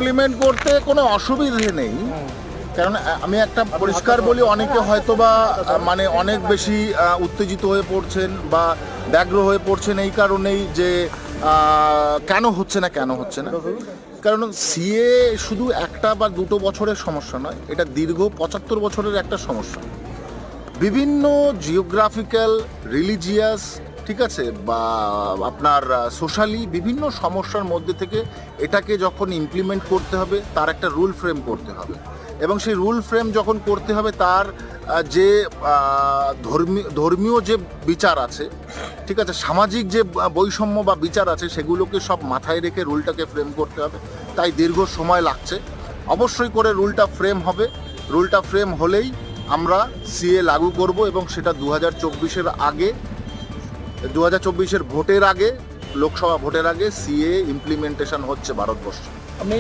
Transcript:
Implement করতে কোনো অসুবিধে নেই, কারণ আমি একটা পরিষ্কার বলি, অনেকে হয়তোবা মানে অনেক বেশি উত্তেজিত হয়ে পড়ছেন বা ব্যগ্র হয়ে পড়ছেন এই কারণেই যে কেন হচ্ছে না। কারণ সিএ শুধু একটা বা দুটো বছরের সমস্যা নয়, এটা দীর্ঘ 75 বছরের একটা সমস্যা। বিভিন্ন জিওগ্রাফিক্যাল, রিলিজিয়াস, ঠিক আছে, বা আপনার সোশ্যালি বিভিন্ন সমস্যার মধ্যে থেকে এটাকে যখন ইমপ্লিমেন্ট করতে হবে, তার একটা রুল ফ্রেম করতে হবে, এবং সেই রুল ফ্রেম যখন করতে হবে তার যে ধর্মীয় যে বিচার আছে, ঠিক আছে, সামাজিক যে বৈষম্য বা বিচার আছে, সেগুলোকে সব মাথায় রেখে রুলটাকে ফ্রেম করতে হবে। তাই দীর্ঘ সময় লাগছে। অবশ্যই করে রুলটা ফ্রেম হবে। রুলটা ফ্রেম হলেই আমরা সিএ লাগু করব, এবং সেটা 2024-এর আগে, 2024-এর ভোটের আগে, লোকসভা ভোটের আগে সিএ ইমপ্লিমেন্টেশন হচ্ছে ভারতবর্ষে।